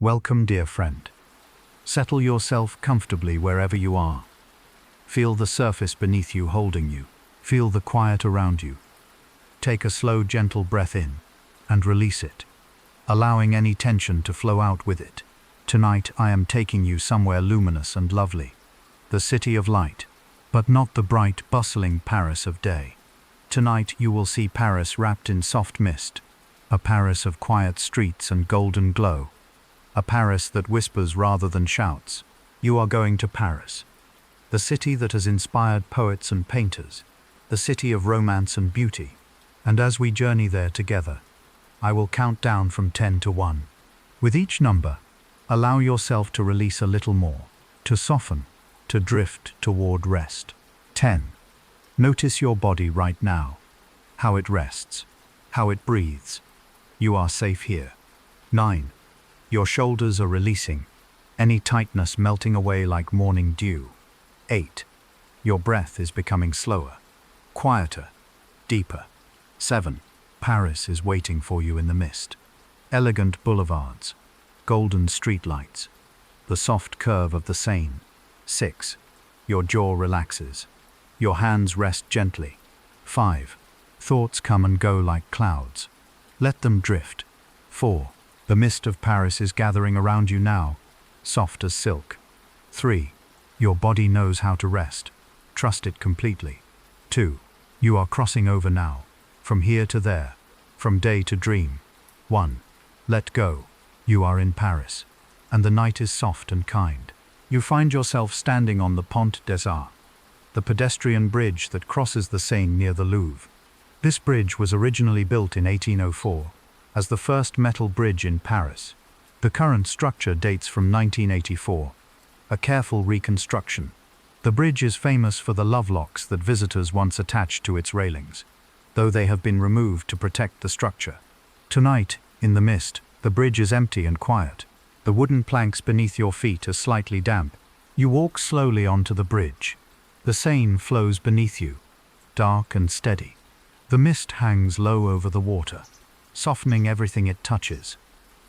Welcome, dear friend. Settle yourself comfortably wherever you are. Feel the surface beneath you holding you. Feel the quiet around you. Take a slow, gentle breath in and release it, allowing any tension to flow out with it. Tonight I am taking you somewhere luminous and lovely, the city of light, but not the bright, bustling Paris of day. Tonight you will see Paris wrapped in soft mist, a Paris of quiet streets and golden glow, a Paris that whispers rather than shouts. You are going to Paris, the city that has inspired poets and painters, the city of romance and beauty. And as we journey there together, I will count down from 10 to 1. With each number, allow yourself to release a little more, to soften, to drift toward rest. 10. Notice your body right now, how it rests, how it breathes. You are safe here. 9. Your shoulders are releasing, any tightness melting away like morning dew. 8. Your breath is becoming slower, quieter, deeper. 7. Paris is waiting for you in the mist. Elegant boulevards, golden streetlights, the soft curve of the Seine. 6. Your jaw relaxes. Your hands rest gently. 5. Thoughts come and go like clouds. Let them drift. 4. The mist of Paris is gathering around you now, soft as silk. 3. Your body knows how to rest. Trust it completely. 2. You are crossing over now, from here to there, from day to dream. 1. Let go. You are in Paris, and the night is soft and kind. You find yourself standing on the Pont des Arts, the pedestrian bridge that crosses the Seine near the Louvre. This bridge was originally built in 1804 as the first metal bridge in Paris. The current structure dates from 1984, a careful reconstruction. The bridge is famous for the love locks that visitors once attached to its railings, though they have been removed to protect the structure. Tonight, in the mist, the bridge is empty and quiet. The wooden planks beneath your feet are slightly damp. You walk slowly onto the bridge. The Seine flows beneath you, dark and steady. The mist hangs low over the water, softening everything it touches.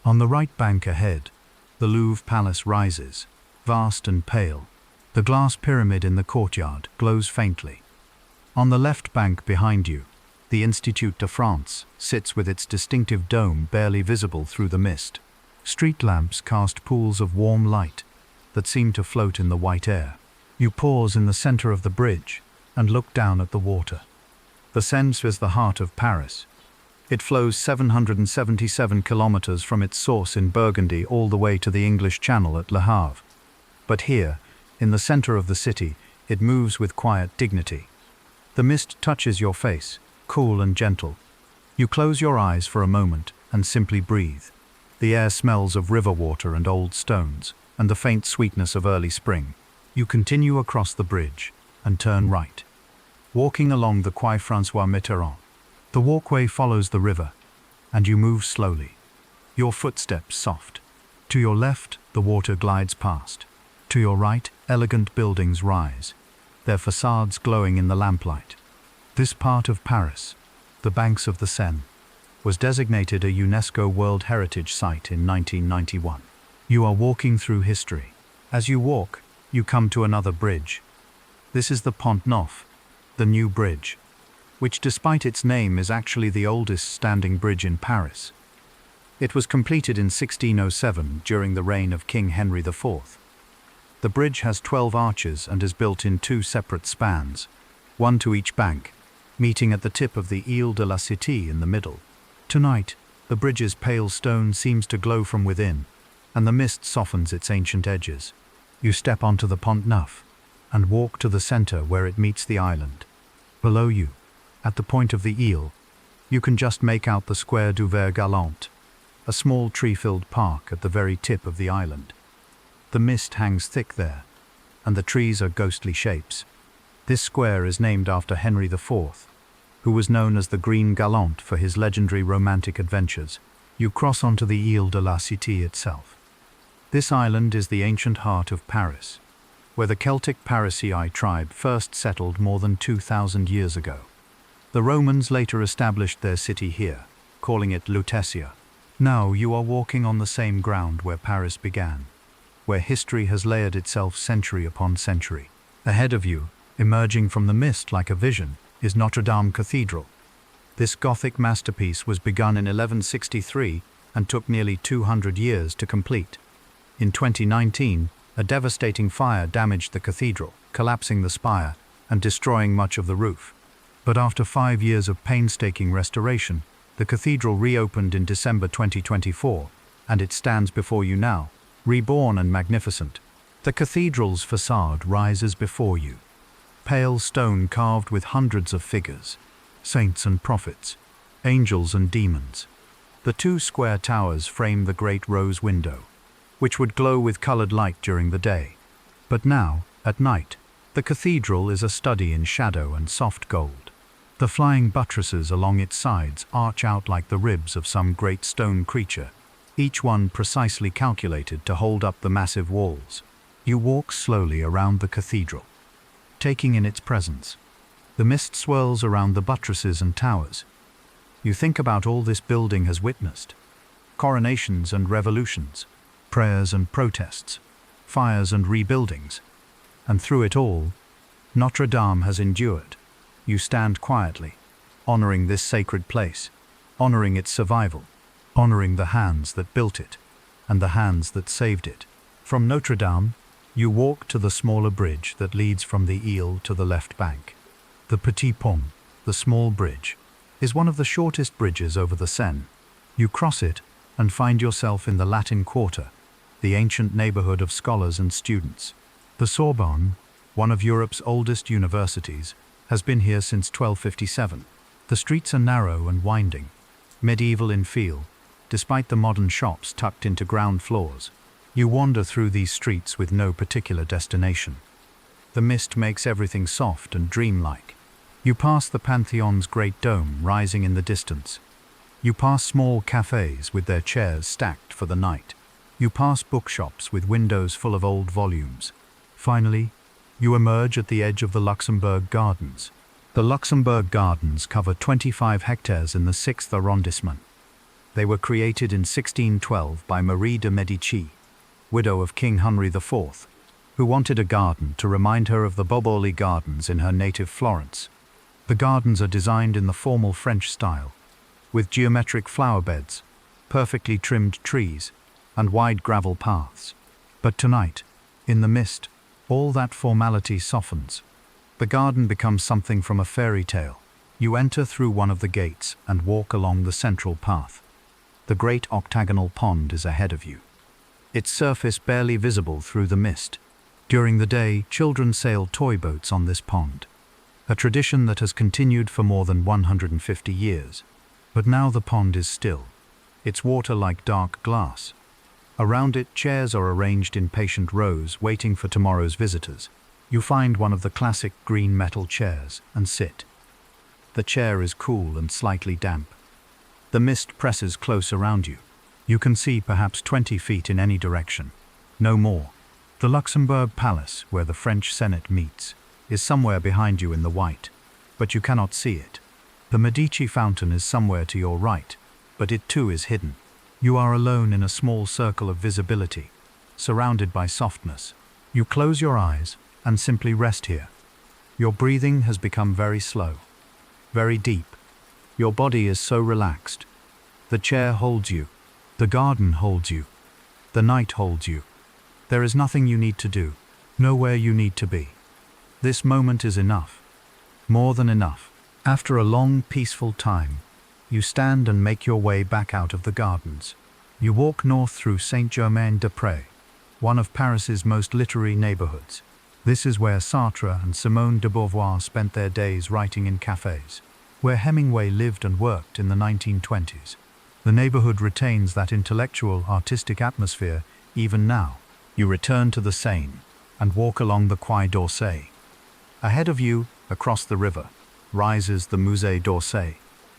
On the right bank ahead, the Louvre Palace rises, vast and pale. The glass pyramid in the courtyard glows faintly. On the left bank behind you, the Institut de France sits with its distinctive dome barely visible through the mist. Street lamps cast pools of warm light that seem to float in the white air. You pause in the center of the bridge and look down at the water. The Seine is the heart of Paris. It flows 777 kilometers from its source in Burgundy all the way to the English Channel at Le Havre. But here, in the center of the city, it moves with quiet dignity. The mist touches your face, cool and gentle. You close your eyes for a moment and simply breathe. The air smells of river water and old stones, and the faint sweetness of early spring. You continue across the bridge and turn right, walking along the Quai François Mitterrand. The walkway follows the river, and you move slowly, your footsteps soft. To your left, the water glides past. To your right, elegant buildings rise, their facades glowing in the lamplight. This part of Paris, the banks of the Seine, was designated a UNESCO World Heritage Site in 1991. You are walking through history. As you walk, you come to another bridge. This is the Pont Neuf, the new bridge, which despite its name is actually the oldest standing bridge in Paris. It was completed in 1607 during the reign of King Henry IV. The bridge has 12 arches and is built in 2 separate spans, one to each bank, meeting at the tip of the Ile de la Cité in the middle. Tonight, the bridge's pale stone seems to glow from within, and the mist softens its ancient edges. You step onto the Pont Neuf and walk to the center where it meets the island. Below you, at the point of the Ile, you can just make out the Square du Vert Galant, a small tree-filled park at the very tip of the island. The mist hangs thick there, and the trees are ghostly shapes. This square is named after Henry IV, who was known as the Green Galant for his legendary romantic adventures. You cross onto the Ile de la Cité itself. This island is the ancient heart of Paris, where the Celtic Parisii tribe first settled more than 2,000 years ago. The Romans later established their city here, calling it Lutetia. Now you are walking on the same ground where Paris began, where history has layered itself century upon century. Ahead of you, emerging from the mist like a vision, is Notre Dame Cathedral. This Gothic masterpiece was begun in 1163 and took nearly 200 years to complete. In 2019, a devastating fire damaged the cathedral, collapsing the spire and destroying much of the roof. But after 5 years of painstaking restoration, the cathedral reopened in December 2024, and it stands before you now, reborn and magnificent. The cathedral's facade rises before you, pale stone carved with hundreds of figures, saints and prophets, angels and demons. The two square towers frame the great rose window, which would glow with colored light during the day. But now, at night, the cathedral is a study in shadow and soft gold. The flying buttresses along its sides arch out like the ribs of some great stone creature, each one precisely calculated to hold up the massive walls. You walk slowly around the cathedral, taking in its presence. The mist swirls around the buttresses and towers. You think about all this building has witnessed: coronations and revolutions, prayers and protests, fires and rebuildings. And through it all, Notre Dame has endured. You stand quietly, honoring this sacred place, honoring its survival, honoring the hands that built it, and the hands that saved it. From Notre Dame, you walk to the smaller bridge that leads from the Ile to the left bank. The Petit Pont, the small bridge, is one of the shortest bridges over the Seine. You cross it and find yourself in the Latin Quarter, the ancient neighborhood of scholars and students. The Sorbonne, one of Europe's oldest universities, has been here since 1257. The streets are narrow and winding, medieval in feel, despite the modern shops tucked into ground floors. You wander through these streets with no particular destination. The mist makes everything soft and dreamlike. You pass the Pantheon's great dome rising in the distance. You pass small cafes with their chairs stacked for the night. You pass bookshops with windows full of old volumes. Finally, you emerge at the edge of the Luxembourg Gardens. The Luxembourg Gardens cover 25 hectares in the 6th arrondissement. They were created in 1612 by Marie de Medici, widow of King Henry IV, who wanted a garden to remind her of the Boboli Gardens in her native Florence. The gardens are designed in the formal French style, with geometric flower beds, perfectly trimmed trees, and wide gravel paths. But tonight, in the mist, all that formality softens. The garden becomes something from a fairy tale. You enter through one of the gates and walk along the central path. The great octagonal pond is ahead of you, its surface barely visible through the mist. During the day, children sail toy boats on this pond, a tradition that has continued for more than 150 years. But now the pond is still, its water like dark glass. Around it, chairs are arranged in patient rows, waiting for tomorrow's visitors. You find one of the classic green metal chairs and sit. The chair is cool and slightly damp. The mist presses close around you. You can see perhaps 20 feet in any direction, no more. The Luxembourg Palace, where the French Senate meets, is somewhere behind you in the white, but you cannot see it. The Medici fountain is somewhere to your right, but it too is hidden. You are alone in a small circle of visibility, surrounded by softness. You close your eyes and simply rest here. Your breathing has become very slow, very deep. Your body is so relaxed. The chair holds you. The garden holds you. The night holds you. There is nothing you need to do, nowhere you need to be. This moment is enough, more than enough. After a long, peaceful time, you stand and make your way back out of the gardens. You walk north through Saint-Germain-des-Prés, one of Paris's most literary neighborhoods. This is where Sartre and Simone de Beauvoir spent their days writing in cafes, where Hemingway lived and worked in the 1920s. The neighborhood retains that intellectual, artistic atmosphere even now. You return to the Seine and walk along the Quai d'Orsay. Ahead of you, across the river, rises the Musée d'Orsay.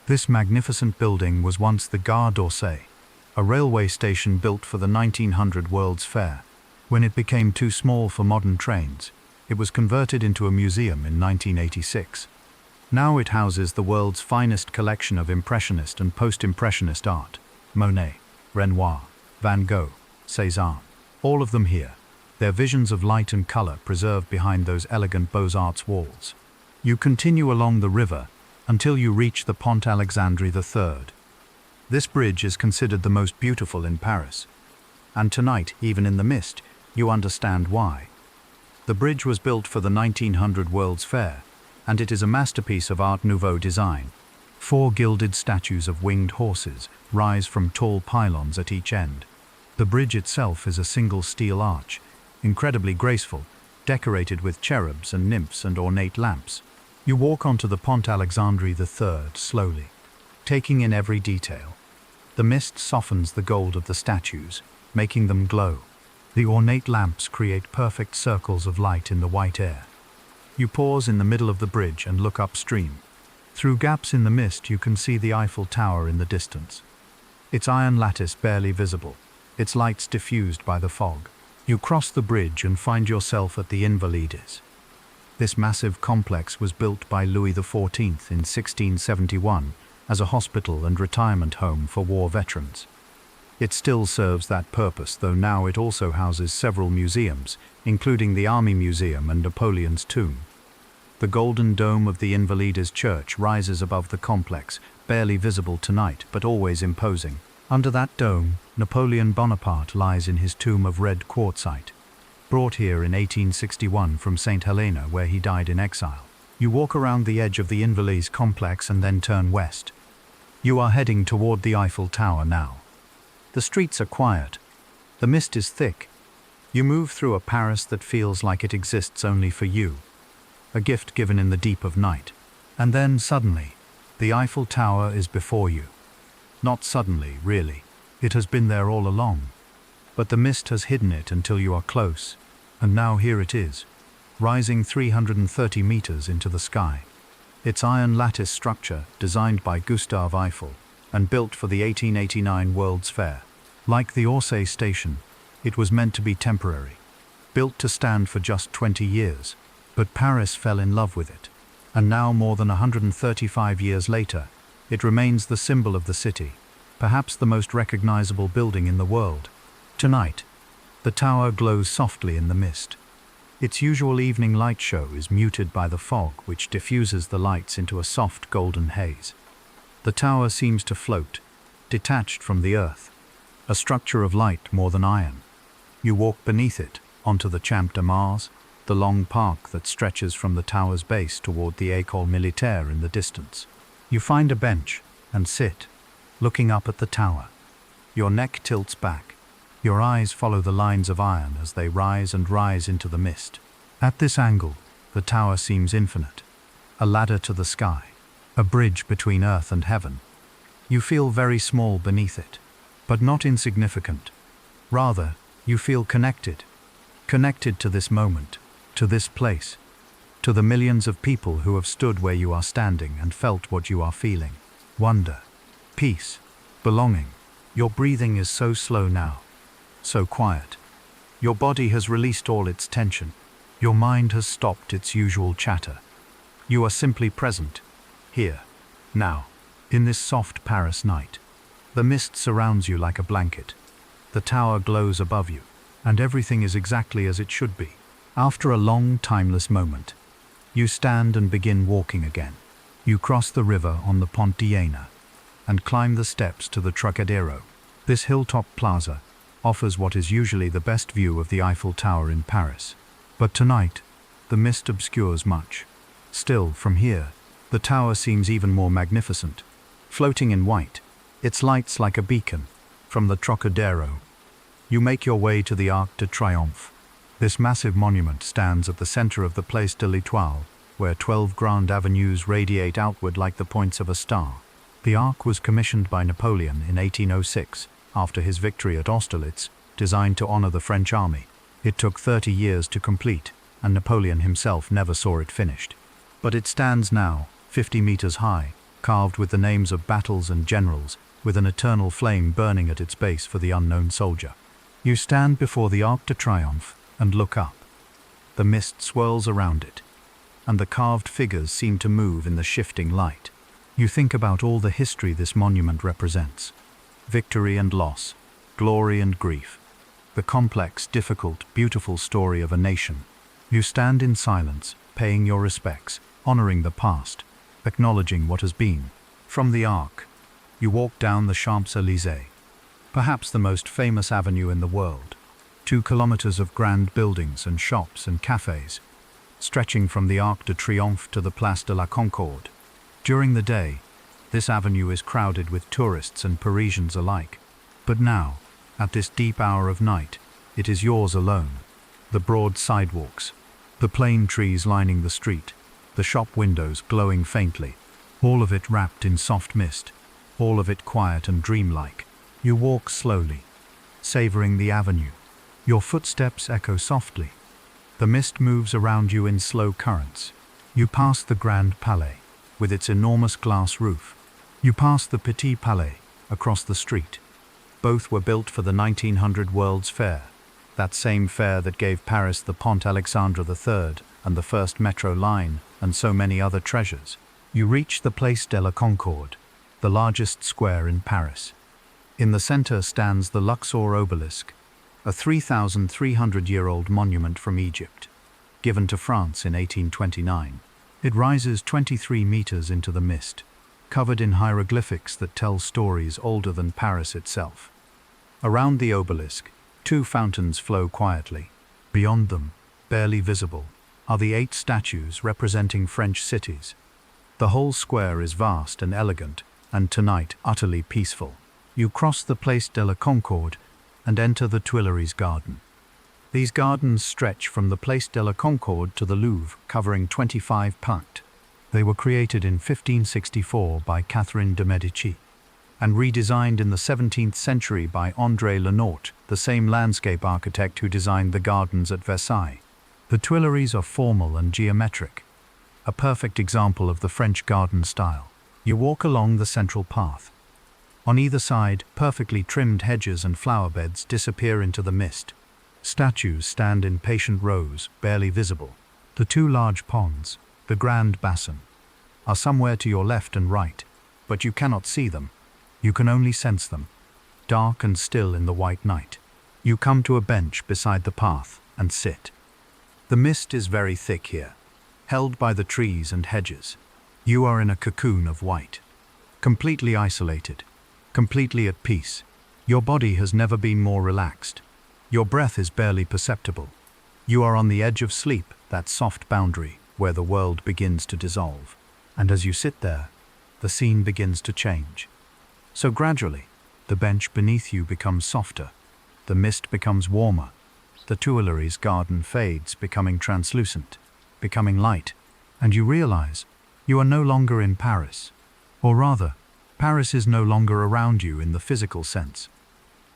This magnificent building was once the Gare d'Orsay, a railway station built for the 1900 World's Fair. When it became too small for modern trains, it was converted into a museum in 1986. Now it houses the world's finest collection of Impressionist and Post-Impressionist art. Monet, Renoir, Van Gogh, Cézanne, all of them here. Their visions of light and color preserved behind those elegant Beaux-Arts walls. You continue along the river until you reach the Pont Alexandre III. This bridge is considered the most beautiful in Paris. And tonight, even in the mist, you understand why. The bridge was built for the 1900 World's Fair, and it is a masterpiece of Art Nouveau design. 4 gilded statues of winged horses rise from tall pylons at each end. The bridge itself is a single steel arch, incredibly graceful, decorated with cherubs and nymphs and ornate lamps. You walk onto the Pont Alexandre III slowly, taking in every detail. The mist softens the gold of the statues, making them glow. The ornate lamps create perfect circles of light in the white air. You pause in the middle of the bridge and look upstream. Through gaps in the mist you can see the Eiffel Tower in the distance. Its iron lattice barely visible, its lights diffused by the fog. You cross the bridge and find yourself at the Invalides. This massive complex was built by Louis XIV in 1671 as a hospital and retirement home for war veterans. It still serves that purpose, though now it also houses several museums, including the Army Museum and Napoleon's tomb. The golden dome of the Invalides Church rises above the complex, barely visible tonight, but always imposing. Under that dome, Napoleon Bonaparte lies in his tomb of red quartzite, brought here in 1861 from St. Helena, where he died in exile. You walk around the edge of the Invalides complex and then turn west. You are heading toward the Eiffel Tower now. The streets are quiet. The mist is thick. You move through a Paris that feels like it exists only for you, a gift given in the deep of night. And then, suddenly, the Eiffel Tower is before you. Not suddenly, really. It has been there all along. But the mist has hidden it until you are close, and now here it is, rising 330 meters into the sky. Its iron lattice structure, designed by Gustave Eiffel, and built for the 1889 World's Fair. Like the Orsay station, it was meant to be temporary, built to stand for just 20 years. But Paris fell in love with it, and now more than 135 years later, it remains the symbol of the city, perhaps the most recognizable building in the world. Tonight, the tower glows softly in the mist. Its usual evening light show is muted by the fog, which diffuses the lights into a soft golden haze. The tower seems to float, detached from the earth, a structure of light more than iron. You walk beneath it, onto the Champ de Mars, the long park that stretches from the tower's base toward the École Militaire in the distance. You find a bench and sit, looking up at the tower. Your neck tilts back. Your eyes follow the lines of iron as they rise and rise into the mist. At this angle, the tower seems infinite, a ladder to the sky, a bridge between earth and heaven. You feel very small beneath it, but not insignificant. Rather, you feel connected to this moment, to this place, to the millions of people who have stood where you are standing and felt what you are feeling. Wonder, peace, belonging. Your breathing is so slow now, so quiet. Your body has released all its tension. Your mind has stopped its usual chatter. You are simply present, here, now, in this soft Paris night. The mist surrounds you like a blanket. The tower glows above you, and everything is exactly as it should be. After a long, timeless moment, you stand and begin walking again. You cross the river on the Pont d'Iéna and climb the steps to the Trocadero. This hilltop plaza offers what is usually the best view of the Eiffel Tower in Paris. But tonight, the mist obscures much. Still, from here, the tower seems even more magnificent. Floating in white, its lights like a beacon, from the Trocadero. You make your way to the Arc de Triomphe. This massive monument stands at the center of the Place de l'Étoile, where 12 grand avenues radiate outward like the points of a star. The arc was commissioned by Napoleon in 1806, after his victory at Austerlitz, designed to honor the French army. It took 30 years to complete, and Napoleon himself never saw it finished. But it stands now, 50 meters high, carved with the names of battles and generals, with an eternal flame burning at its base for the unknown soldier. You stand before the Arc de Triomphe and look up. The mist swirls around it, and the carved figures seem to move in the shifting light. You think about all the history this monument represents. Victory and loss, glory and grief. The complex, difficult, beautiful story of a nation. You stand in silence, paying your respects, honoring the past, acknowledging what has been. From the Arc, you walk down the Champs-Élysées, perhaps the most famous avenue in the world. 2 kilometers of grand buildings and shops and cafes, stretching from the Arc de Triomphe to the Place de la Concorde. During the day, this avenue is crowded with tourists and Parisians alike. But now, at this deep hour of night, it is yours alone. The broad sidewalks, the plane trees lining the street, the shop windows glowing faintly, all of it wrapped in soft mist, all of it quiet and dreamlike. You walk slowly, savoring the avenue. Your footsteps echo softly. The mist moves around you in slow currents. You pass the Grand Palais, with its enormous glass roof. You pass the Petit Palais, across the street. Both were built for the 1900 World's Fair, that same fair that gave Paris the Pont Alexandre III and the first metro line and so many other treasures. You reach the Place de la Concorde, the largest square in Paris. In the center stands the Luxor obelisk, a 3,300-year-old monument from Egypt, given to France in 1829. It rises 23 meters into the mist, covered in hieroglyphics that tell stories older than Paris itself. Around the obelisk, 2 fountains flow quietly. Beyond them, barely visible, are the 8 statues representing French cities. The whole square is vast and elegant, and tonight utterly peaceful. You cross the Place de la Concorde and enter the Tuileries garden. These gardens stretch from the Place de la Concorde to the Louvre, covering 25 parts. They were created in 1564 by Catherine de' Medici, and redesigned in the 17th century by André Lenault, the same landscape architect who designed the gardens at Versailles. The Tuileries are formal and geometric, a perfect example of the French garden style. You walk along the central path. On either side, perfectly trimmed hedges and flower beds disappear into the mist. Statues stand in patient rows, barely visible. The 2 large ponds, the Grand Bassin, are somewhere to your left and right, but you cannot see them. You can only sense them, dark and still in the white night. You come to a bench beside the path and sit. The mist is very thick here, held by the trees and hedges. You are in a cocoon of white, completely isolated, completely at peace. Your body has never been more relaxed. Your breath is barely perceptible. You are on the edge of sleep, that soft boundary where the world begins to dissolve. And as you sit there, the scene begins to change. So gradually, the bench beneath you becomes softer, the mist becomes warmer, the Tuileries garden fades, becoming translucent, becoming light, and you realize you are no longer in Paris. Or rather, Paris is no longer around you in the physical sense.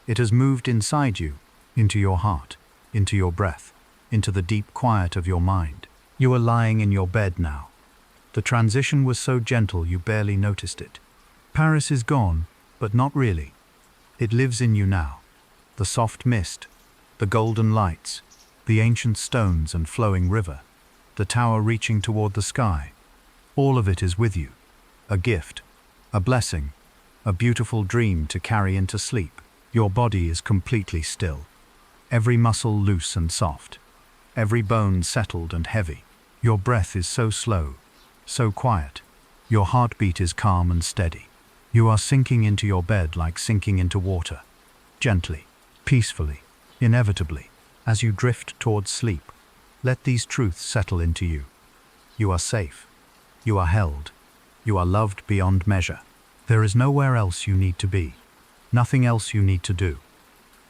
It has moved inside you, into your heart, into your breath, into the deep quiet of your mind. You are lying in your bed now. The transition was so gentle you barely noticed it. Paris is gone, but not really. It lives in you now. The soft mist, the golden lights, the ancient stones and flowing river, the tower reaching toward the sky. All of it is with you. A gift, a blessing, a beautiful dream to carry into sleep. Your body is completely still. Every muscle loose and soft. Every bone settled and heavy. Your breath is so slow, so quiet. Your heartbeat is calm and steady. You are sinking into your bed like sinking into water. Gently, peacefully, inevitably, as you drift towards sleep. Let these truths settle into you. You are safe. You are held. You are loved beyond measure. There is nowhere else you need to be. Nothing else you need to do.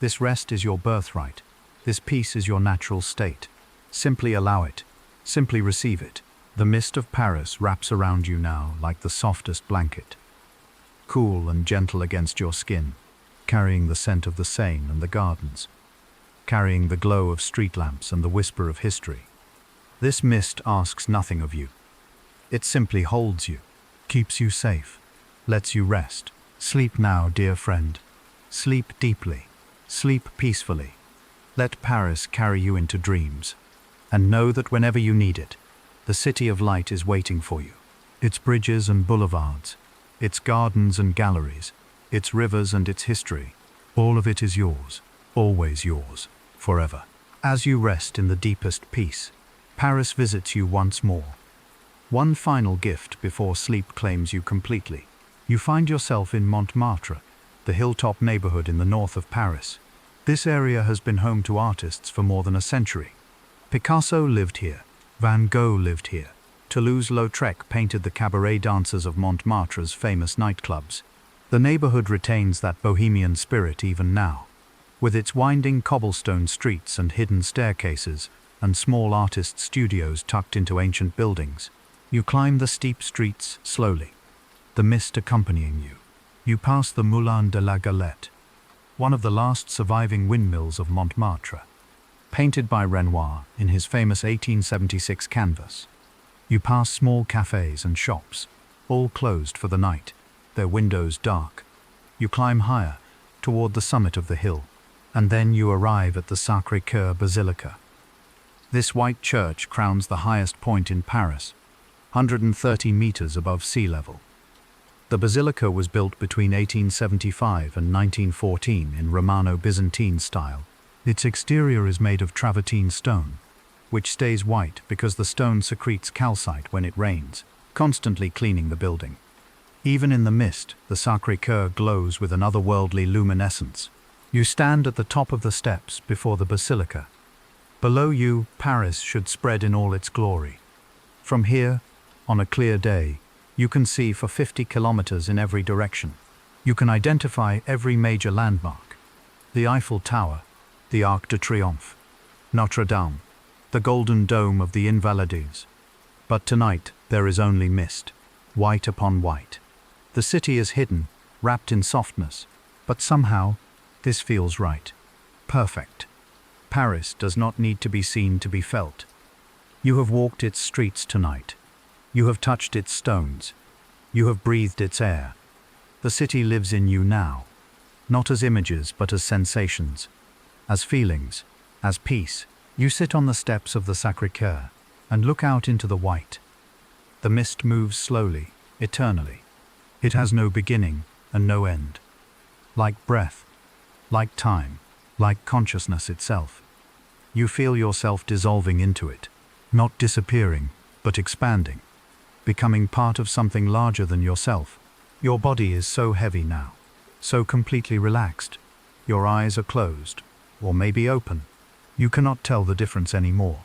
This rest is your birthright. This peace is your natural state. Simply allow it. Simply receive it. The mist of Paris wraps around you now like the softest blanket. Cool and gentle against your skin, carrying the scent of the Seine and the gardens, carrying the glow of street lamps and the whisper of history. This mist asks nothing of you. It simply holds you, keeps you safe, lets you rest. Sleep now, dear friend. Sleep deeply. Sleep peacefully. Let Paris carry you into dreams. And know that whenever you need it, the city of light is waiting for you. Its bridges and boulevards, its gardens and galleries, its rivers and its history, All of it is yours, always yours, forever. As you rest in the deepest peace, Paris visits you once more. One final gift before sleep claims you completely. You find yourself in Montmartre, the hilltop neighborhood in the north of Paris. This area has been home to artists for more than a century. Picasso lived here. Van Gogh lived here. Toulouse-Lautrec painted the cabaret dancers of Montmartre's famous nightclubs. The neighborhood retains that bohemian spirit even now. With its winding cobblestone streets and hidden staircases, and small artist studios tucked into ancient buildings, you climb the steep streets slowly, the mist accompanying you. You pass the Moulin de la Galette, one of the last surviving windmills of Montmartre, painted by Renoir in his famous 1876 canvas. You pass small cafes and shops, all closed for the night, their windows dark. You climb higher, toward the summit of the hill, and then you arrive at the Sacré-Cœur Basilica. This white church crowns the highest point in Paris, 130 meters above sea level. The basilica was built between 1875 and 1914 in Romano-Byzantine style. Its exterior is made of travertine stone, which stays white because the stone secretes calcite when it rains, constantly cleaning the building. Even in the mist, the Sacré-Cœur glows with an otherworldly luminescence. You stand at the top of the steps before the basilica. Below you, Paris should spread in all its glory. From here, on a clear day, you can see for 50 kilometers in every direction. You can identify every major landmark: the Eiffel Tower, the Arc de Triomphe, Notre Dame, the Golden Dome of the Invalides. But tonight there is only mist, white upon white. The city is hidden, wrapped in softness, but somehow this feels right. Perfect. Paris does not need to be seen to be felt. You have walked its streets tonight. You have touched its stones. You have breathed its air. The city lives in you now, not as images but as sensations, as feelings, as peace. You sit on the steps of the Sacré-Cœur and look out into the white. The mist moves slowly, eternally. It has no beginning and no end. Like breath, like time, like consciousness itself. You feel yourself dissolving into it, not disappearing, but expanding, becoming part of something larger than yourself. Your body is so heavy now, so completely relaxed. Your eyes are closed, or maybe open. You cannot tell the difference anymore.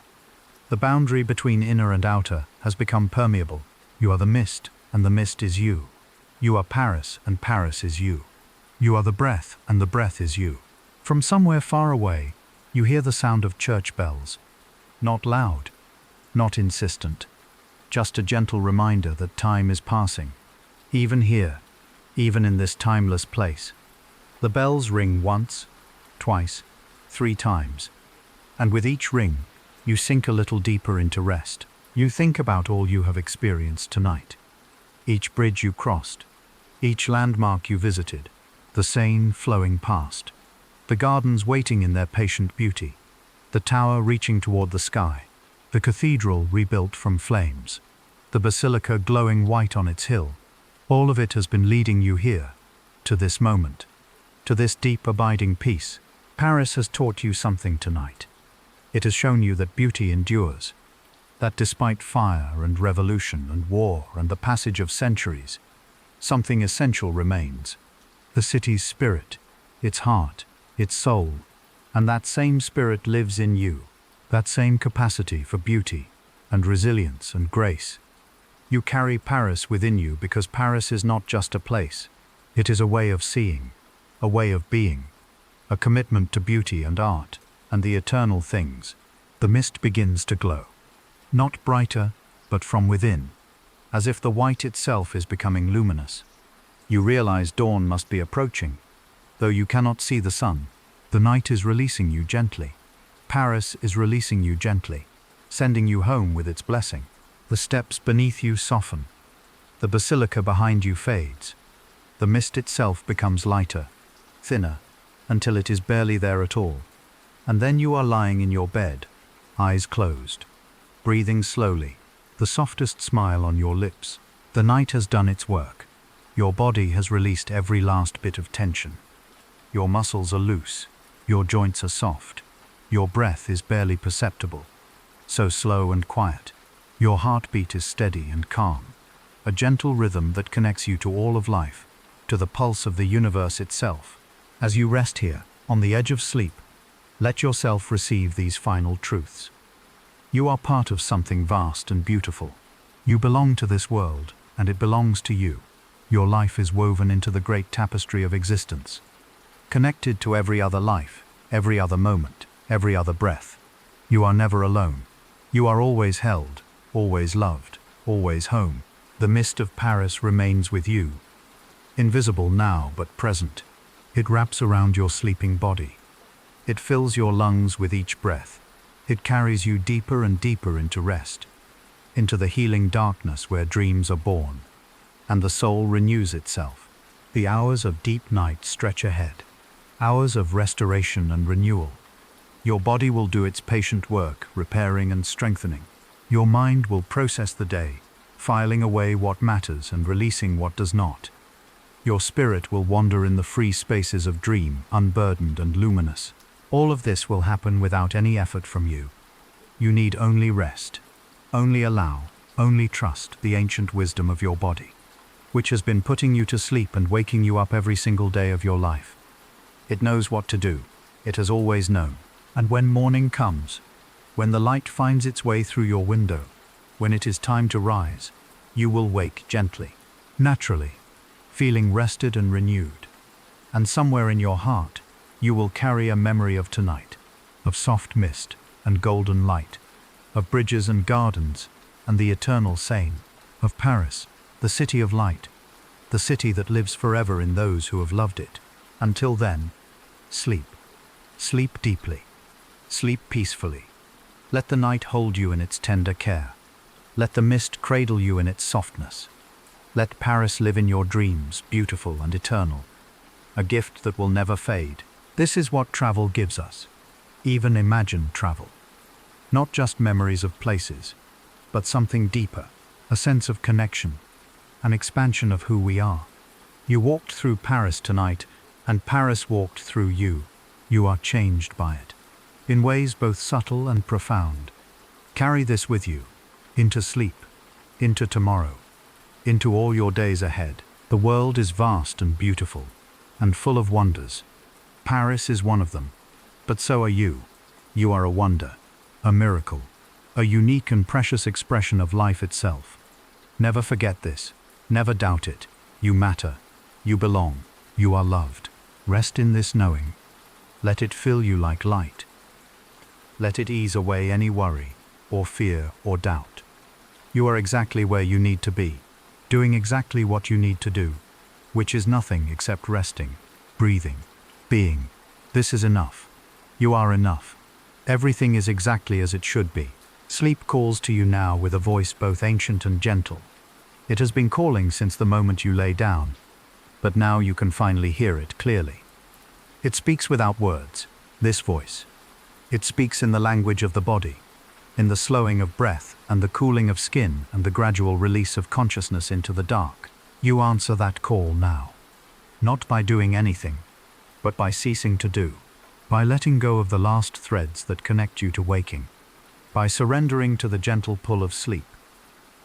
The boundary between inner and outer has become permeable. You are the mist, and the mist is you. You are Paris, and Paris is you. You are the breath, and the breath is you. From somewhere far away, you hear the sound of church bells. Not loud, not insistent, just a gentle reminder that time is passing. Even here, even in this timeless place. The bells ring once, twice, 3 times. And with each ring, you sink a little deeper into rest. You think about all you have experienced tonight. Each bridge you crossed, each landmark you visited, the Seine flowing past, the gardens waiting in their patient beauty, the tower reaching toward the sky, the cathedral rebuilt from flames, the basilica glowing white on its hill. All of it has been leading you here, to this moment, to this deep abiding peace. Paris has taught you something tonight. It has shown you that beauty endures, that despite fire and revolution and war and the passage of centuries, something essential remains. The city's spirit, its heart, its soul, and that same spirit lives in you, that same capacity for beauty and resilience and grace. You carry Paris within you because Paris is not just a place. It is a way of seeing, a way of being, a commitment to beauty and art and the eternal things. The mist begins to glow. Not brighter, but from within, as if the white itself is becoming luminous. You realize dawn must be approaching, though you cannot see the sun. The night is releasing you gently. Paris is releasing you gently, sending you home with its blessing. The steps beneath you soften. The basilica behind you fades. The mist itself becomes lighter, thinner, until it is barely there at all. And then you are lying in your bed, eyes closed, breathing slowly, the softest smile on your lips. The night has done its work. Your body has released every last bit of tension. Your muscles are loose. Your joints are soft. Your breath is barely perceptible, so slow and quiet. Your heartbeat is steady and calm, a gentle rhythm that connects you to all of life, to the pulse of the universe itself. As you rest here, on the edge of sleep, let yourself receive these final truths. You are part of something vast and beautiful. You belong to this world, and it belongs to you. Your life is woven into the great tapestry of existence, connected to every other life, every other moment, every other breath. You are never alone. You are always held, always loved, always home. The mist of Paris remains with you, invisible now but present. It wraps around your sleeping body. It fills your lungs with each breath. It carries you deeper and deeper into rest, into the healing darkness where dreams are born, and the soul renews itself. The hours of deep night stretch ahead, hours of restoration and renewal. Your body will do its patient work, repairing and strengthening. Your mind will process the day, filing away what matters and releasing what does not. Your spirit will wander in the free spaces of dream, unburdened and luminous. All of this will happen without any effort from you. You need only rest, only allow, only trust the ancient wisdom of your body, which has been putting you to sleep and waking you up every single day of your life. It knows what to do. It has always known. And when morning comes, when the light finds its way through your window, when it is time to rise, you will wake gently, naturally, feeling rested and renewed. And somewhere in your heart, you will carry a memory of tonight, of soft mist and golden light, of bridges and gardens and the eternal Seine, of Paris, the city of light, the city that lives forever in those who have loved it. Until then, sleep. Sleep deeply. Sleep peacefully. Let the night hold you in its tender care. Let the mist cradle you in its softness. Let Paris live in your dreams, beautiful and eternal, a gift that will never fade. This is what travel gives us, even imagined travel. Not just memories of places, but something deeper, a sense of connection, an expansion of who we are. You walked through Paris tonight, and Paris walked through you. You are changed by it, in ways both subtle and profound. Carry this with you, into sleep, into tomorrow, into all your days ahead. The world is vast and beautiful, and full of wonders. Paris is one of them, but so are you. You are a wonder, a miracle, a unique and precious expression of life itself. Never forget this, never doubt it. You matter, you belong, you are loved. Rest in this knowing. Let it fill you like light. Let it ease away any worry, or fear, or doubt. You are exactly where you need to be, doing exactly what you need to do, which is nothing except resting, breathing, being. This is enough. You are enough. Everything is exactly as it should be. Sleep calls to you now with a voice both ancient and gentle. It has been calling since the moment you lay down, but now you can finally hear it clearly. It speaks without words, this voice. It speaks in the language of the body, in the slowing of breath and the cooling of skin and the gradual release of consciousness into the dark. You answer that call now, not by doing anything, but by ceasing to do, by letting go of the last threads that connect you to waking, by surrendering to the gentle pull of sleep.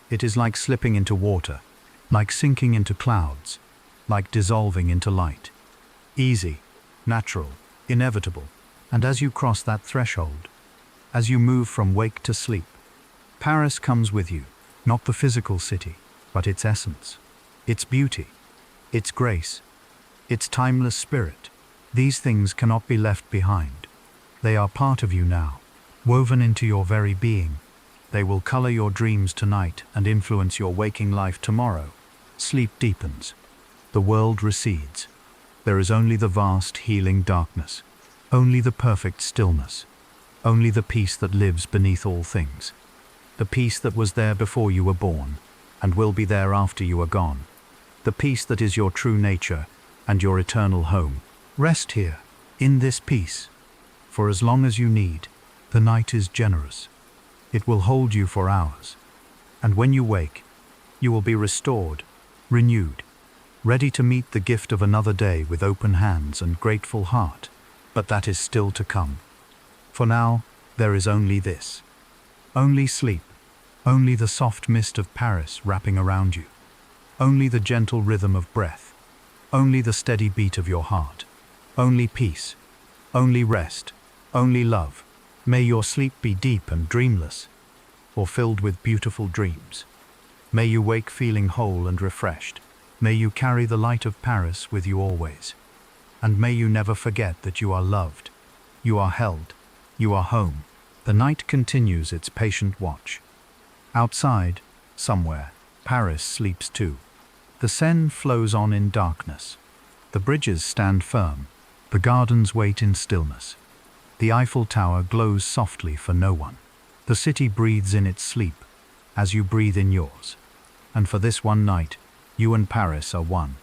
It is like slipping into water, like sinking into clouds, like dissolving into light. Easy, natural, inevitable. And as you cross that threshold, as you move from wake to sleep, Paris comes with you, not the physical city, but its essence, its beauty, its grace, its timeless spirit. These things cannot be left behind. They are part of you now, woven into your very being. They will color your dreams tonight and influence your waking life tomorrow. Sleep deepens. The world recedes. There is only the vast healing darkness, only the perfect stillness, only the peace that lives beneath all things, the peace that was there before you were born and will be there after you are gone, the peace that is your true nature and your eternal home. Rest here, in this peace, for as long as you need. The night is generous. It will hold you for hours, and when you wake, you will be restored, renewed, ready to meet the gift of another day with open hands and grateful heart. But that is still to come. For now, there is only this. Only sleep. Only the soft mist of Paris wrapping around you. Only the gentle rhythm of breath. Only the steady beat of your heart. Only peace. Only rest. Only love. May your sleep be deep and dreamless, or filled with beautiful dreams. May you wake feeling whole and refreshed. May you carry the light of Paris with you always. And may you never forget that you are loved, you are held, you are home. The night continues its patient watch. Outside, somewhere, Paris sleeps too. The Seine flows on in darkness. The bridges stand firm. The gardens wait in stillness. The Eiffel Tower glows softly for no one. The city breathes in its sleep, as you breathe in yours. And for this one night, you and Paris are one,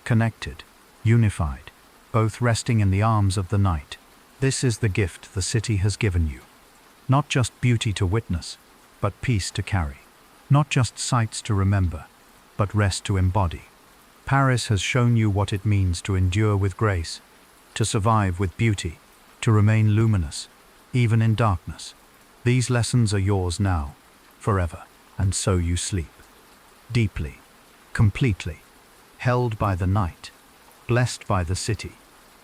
connected, unified, both resting in the arms of the night. This is the gift the city has given you. Not just beauty to witness, but peace to carry. Not just sights to remember, but rest to embody. Paris has shown you what it means to endure with grace, to survive with beauty, to remain luminous, even in darkness. These lessons are yours now, forever, and so you sleep. Deeply, completely, held by the night, blessed by the city,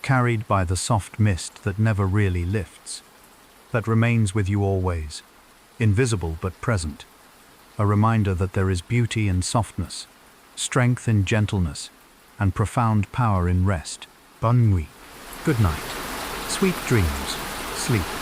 carried by the soft mist that never really lifts, that remains with you always, invisible but present, a reminder that there is beauty in softness, strength in gentleness, and profound power in rest. Bonne nuit. Good night. Sweet dreams. Sleep.